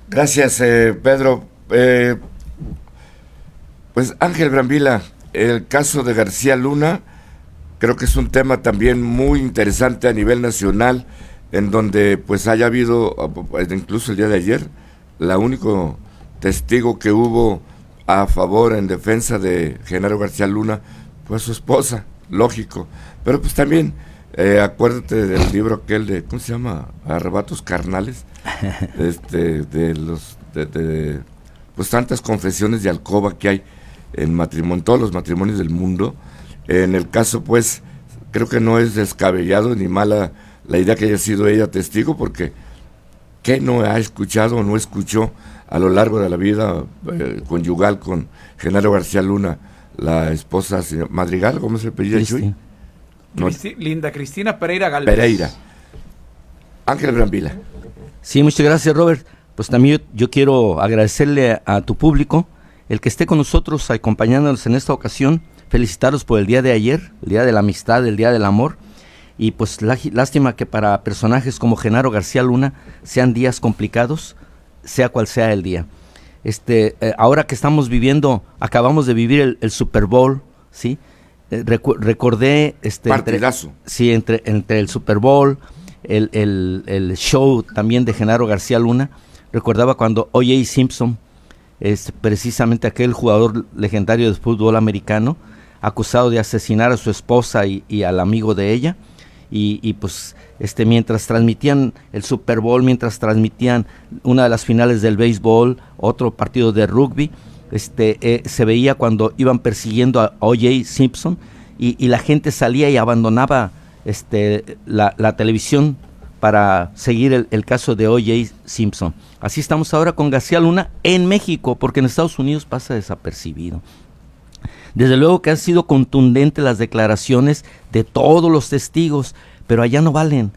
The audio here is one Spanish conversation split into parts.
Gracias, Pedro. Pues Ángel Brambila, el caso de García Luna, creo que es un tema también muy interesante a nivel nacional, en donde pues haya habido, incluso el día de ayer, la único testigo que hubo a favor, en defensa de Genaro García Luna, fue su esposa, lógico. Pero pues también, acuérdate del libro aquel de, ¿cómo se llama? Arrebatos carnales, de pues tantas confesiones de alcoba que hay en matrimonio, en todos los matrimonios del mundo. En el caso, pues, creo que no es descabellado ni mala la idea que haya sido ella testigo, porque ¿qué no ha escuchado o no escuchó a lo largo de la vida conyugal con Genaro García Luna, la esposa Madrigal, ¿cómo se apellida? No, Linda Cristina Pereira Galvez. Pereira. Ángel Brambila. Sí, muchas gracias, Robert. Pues también yo quiero agradecerle a tu público el que esté con nosotros acompañándonos en esta ocasión, felicitarlos por el día de ayer, el día de la amistad, el día del amor, y pues lástima que para personajes como Genaro García Luna sean días complicados, sea cual sea el día. Ahora que estamos viviendo, acabamos de vivir el Super Bowl, ¿sí? Recordé partidazo. Entre el Super Bowl, el show también de Genaro García Luna. Recordaba cuando O.J. Simpson, precisamente aquel jugador legendario de fútbol americano, acusado de asesinar a su esposa y al amigo de ella, y pues mientras transmitían el Super Bowl, mientras transmitían una de las finales del béisbol, otro partido de rugby, se veía cuando iban persiguiendo a O.J. Simpson y la gente salía y abandonaba la televisión para seguir el caso de O.J. Simpson. Así estamos ahora con García Luna en México, porque en Estados Unidos pasa desapercibido. Desde luego que han sido contundentes las declaraciones de todos los testigos, pero allá no valen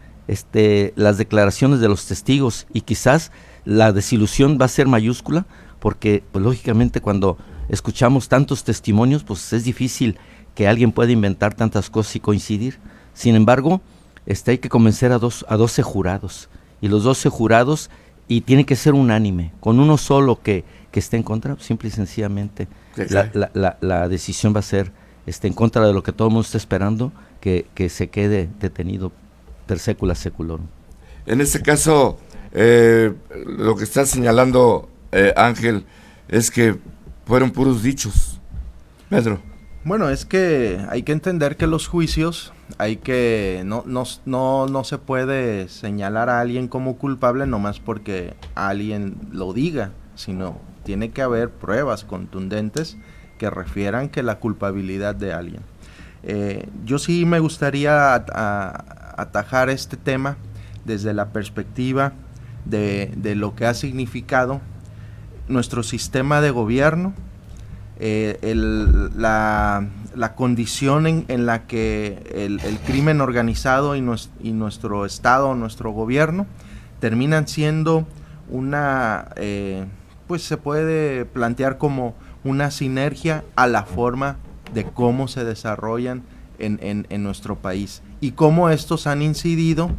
las declaraciones de los testigos, y quizás la desilusión va a ser mayúscula, porque pues lógicamente cuando escuchamos tantos testimonios, pues es difícil que alguien pueda inventar tantas cosas y coincidir. Sin embargo, hay que convencer a 12 jurados, y los 12 jurados, y tiene que ser unánime, con uno solo que esté en contra, simple y sencillamente la decisión va a ser en contra de lo que todo el mundo está esperando, que se quede detenido per secula seculorum. En este caso, lo que está señalando Ángel es que fueron puros dichos. Pedro. Bueno, es que hay que entender que los juicios, no se puede señalar a alguien como culpable nomás porque alguien lo diga, sino tiene que haber pruebas contundentes que refieran que la culpabilidad de alguien. Yo sí me gustaría atajar este tema desde la perspectiva de lo que ha significado nuestro sistema de gobierno, la condición en la que el crimen organizado y nuestro Estado, nuestro gobierno, terminan siendo pues se puede plantear como una sinergia a la forma de cómo se desarrollan en nuestro país y cómo estos han incidido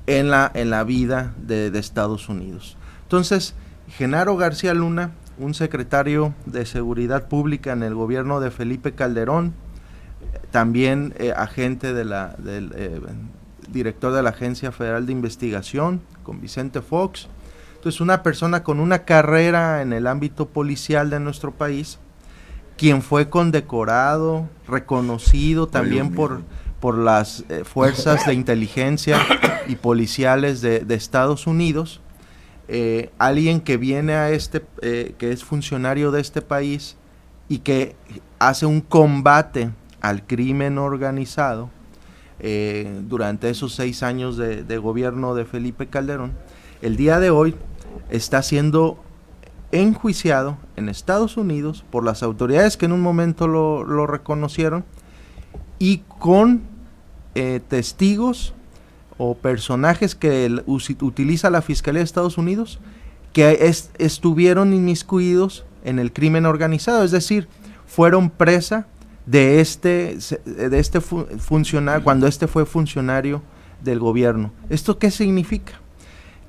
en la vida de Estados Unidos. Entonces, Genaro García Luna, un secretario de Seguridad Pública en el gobierno de Felipe Calderón, también agente del director de la Agencia Federal de Investigación, con Vicente Fox. Entonces, una persona con una carrera en el ámbito policial de nuestro país, quien fue condecorado, reconocido también por las fuerzas de inteligencia y policiales de Estados Unidos, alguien que viene a que es funcionario de este país y que hace un combate al crimen organizado durante esos 6 años de gobierno de Felipe Calderón. El día de hoy está siendo enjuiciado en Estados Unidos por las autoridades que en un momento lo reconocieron, y con testigos o personajes que utiliza la Fiscalía de Estados Unidos que estuvieron inmiscuidos en el crimen organizado, es decir, fueron presa de este funcionario cuando fue funcionario del gobierno. ¿Esto qué significa?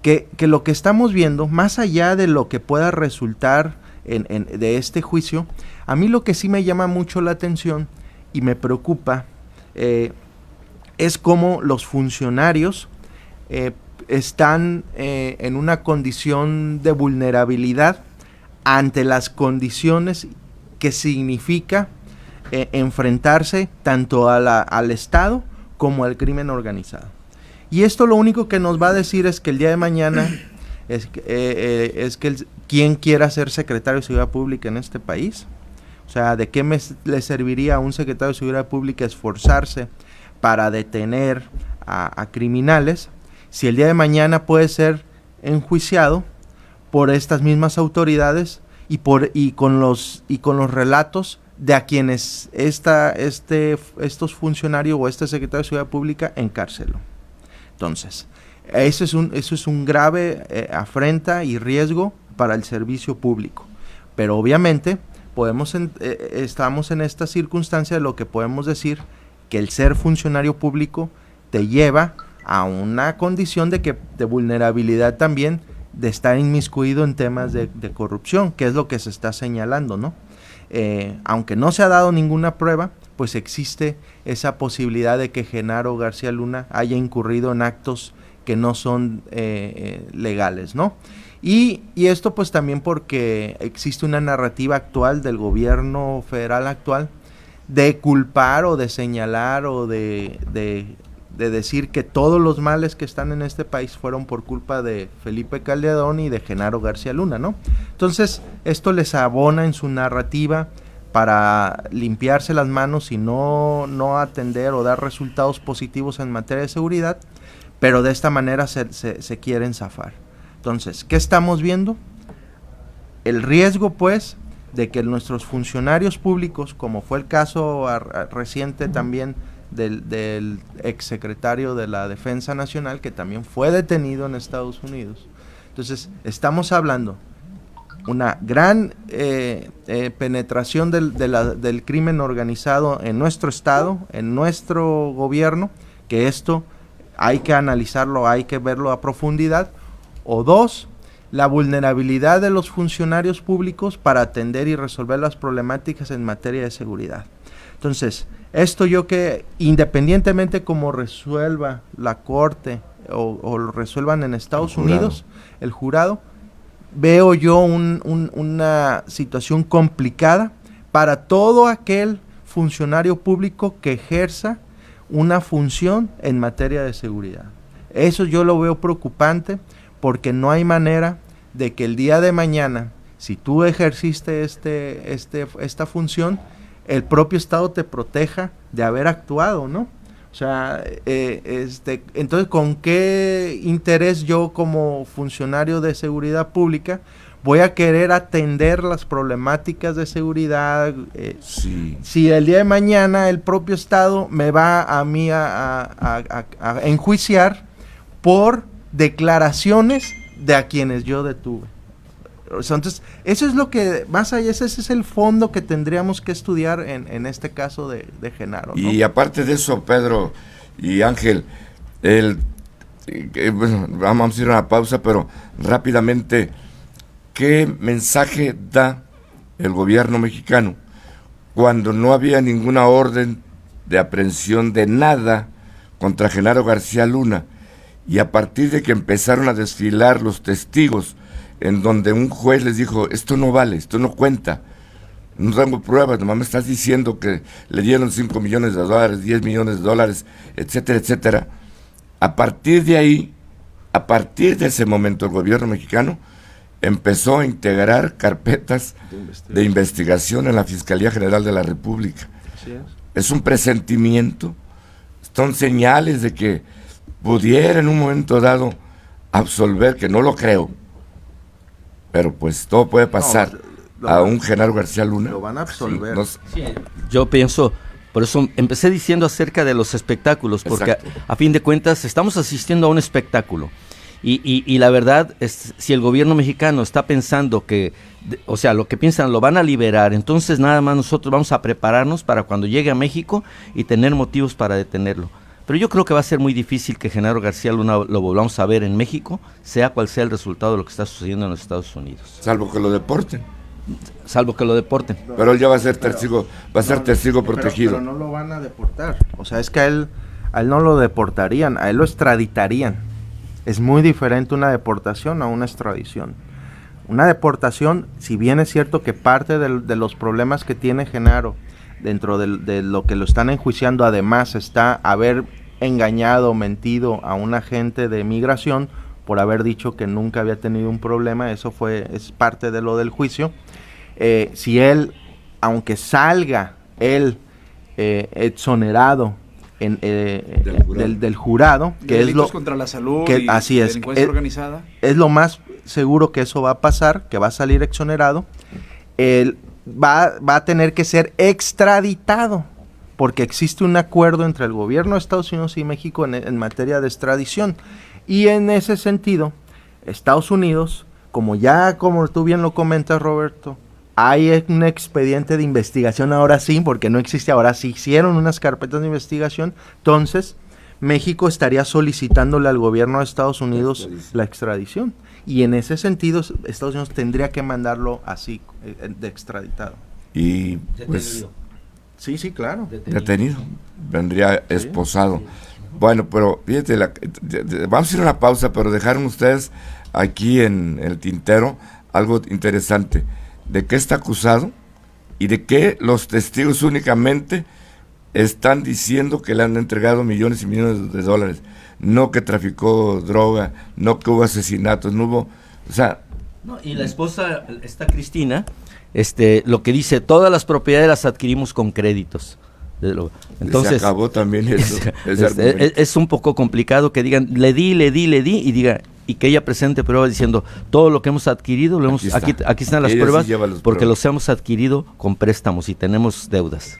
que lo que estamos viendo, más allá de lo que pueda resultar de este juicio, a mí lo que sí me llama mucho la atención y me preocupa es cómo los funcionarios están en una condición de vulnerabilidad ante las condiciones que significa enfrentarse tanto al Estado como al crimen organizado. Y esto lo único que nos va a decir es que el día de mañana ¿quién quiera ser secretario de Seguridad Pública en este país? O sea, ¿de qué le serviría a un secretario de Seguridad Pública esforzarse para detener a criminales si el día de mañana puede ser enjuiciado por estas mismas autoridades y con los relatos de a quienes estos funcionarios o este secretario de Seguridad Pública encarceló? Entonces, eso es un grave afrenta y riesgo para el servicio público. Pero obviamente estamos en esta circunstancia de lo que podemos decir que el ser funcionario público te lleva a una condición de vulnerabilidad también, de estar inmiscuido en temas de corrupción, que es lo que se está señalando, ¿no? Aunque no se ha dado ninguna prueba, pues existe esa posibilidad de que Genaro García Luna haya incurrido en actos que no son legales, ¿no? Y esto pues también porque existe una narrativa actual del gobierno federal actual de culpar o de señalar o de decir que todos los males que están en este país fueron por culpa de Felipe Calderón y de Genaro García Luna, ¿no? Entonces, esto les abona en su narrativa para limpiarse las manos y no atender o dar resultados positivos en materia de seguridad, pero de esta manera se quieren zafar. Entonces, ¿qué estamos viendo? El riesgo, pues, de que nuestros funcionarios públicos, como fue el caso reciente también del exsecretario de la Defensa Nacional, que también fue detenido en Estados Unidos. Entonces, estamos hablando una gran penetración del crimen organizado en nuestro estado, en nuestro gobierno, que esto hay que analizarlo, hay que verlo a profundidad. O dos, la vulnerabilidad de los funcionarios públicos para atender y resolver las problemáticas en materia de seguridad. Entonces, esto que independientemente como resuelva la Corte o lo resuelvan en Estados Unidos, el jurado, veo yo una situación complicada para todo aquel funcionario público que ejerza una función en materia de seguridad. Eso yo lo veo preocupante, porque no hay manera de que el día de mañana, si tú ejerciste esta función, el propio Estado te proteja de haber actuado, ¿no? O sea, entonces, ¿con qué interés yo como funcionario de seguridad pública voy a querer atender las problemáticas de seguridad? Sí. Si el día de mañana el propio Estado me va a mí a enjuiciar por declaraciones de a quienes yo detuve. Entonces, eso es lo que, más allá, ese es el fondo que tendríamos que estudiar en este caso de Genaro, ¿no? Y aparte de eso, Pedro y Ángel, bueno, vamos a ir a una pausa, pero rápidamente, ¿qué mensaje da el gobierno mexicano cuando no había ninguna orden de aprehensión de nada contra Genaro García Luna? Y a partir de que empezaron a desfilar los testigos, en donde un juez les dijo, esto no vale, esto no cuenta, no tengo pruebas, nomás me estás diciendo que le dieron $5 millones, 10 millones de dólares, etcétera, etcétera. A partir de ahí, a partir de ese momento, el gobierno mexicano empezó a integrar carpetas de investigación en la Fiscalía General de la República. Así es. Es un presentimiento, son señales de que pudiera en un momento dado absolver, que no lo creo, pero pues todo puede pasar a un Genaro García Luna. Lo van a absolver. Sí, yo pienso, por eso empecé diciendo acerca de los espectáculos, porque a fin de cuentas estamos asistiendo a un espectáculo. Y la verdad, si el gobierno mexicano está pensando que, o sea, lo que piensan lo van a liberar, entonces nada más nosotros vamos a prepararnos para cuando llegue a México y tener motivos para detenerlo. Pero yo creo que va a ser muy difícil que Genaro García Luna lo volvamos a ver en México, sea cual sea el resultado de lo que está sucediendo en los Estados Unidos. Salvo que lo deporten. Salvo que lo deporten. Pero él ya va a ser testigo, protegido. Pero no lo van a deportar. O sea, es que a él no lo deportarían, a él lo extraditarían. Es muy diferente una deportación a una extradición. Una deportación, si bien es cierto que parte de los problemas que tiene Genaro dentro de lo que lo están enjuiciando, además está haber engañado, mentido a un agente de migración por haber dicho que nunca había tenido un problema, es parte de lo del juicio. Si él, aunque salga él exonerado del jurado, que es lo contra la salud que, y así es, delincuencia organizada, es lo más seguro que eso va a pasar, que va a salir exonerado. Él va a tener que ser extraditado, porque existe un acuerdo entre el gobierno de Estados Unidos y México en materia de extradición. Y en ese sentido, Estados Unidos, como tú bien lo comentas, Roberto, hay un expediente de investigación ahora sí, porque no existe, ahora sí hicieron unas carpetas de investigación. Entonces, México estaría solicitándole al gobierno de Estados Unidos la extradición. Y en ese sentido, Estados Unidos tendría que mandarlo así, de extraditado. Y pues... Sí, claro. Detenido. Vendría esposado. Bueno, pero fíjate, vamos a ir a una pausa, pero dejaron ustedes aquí en el tintero algo interesante. ¿De qué está acusado? Y de qué los testigos únicamente están diciendo que le han entregado millones y millones de dólares. No que traficó droga, no que hubo asesinatos, no hubo... O sea... No, y la esposa, esta Cristina, lo que dice, todas las propiedades las adquirimos con créditos. Entonces, se acabó también eso. Es un poco complicado que digan, le di, y diga, y que ella presente pruebas diciendo, todo lo que hemos adquirido, aquí están las pruebas, porque los hemos adquirido con préstamos y tenemos deudas.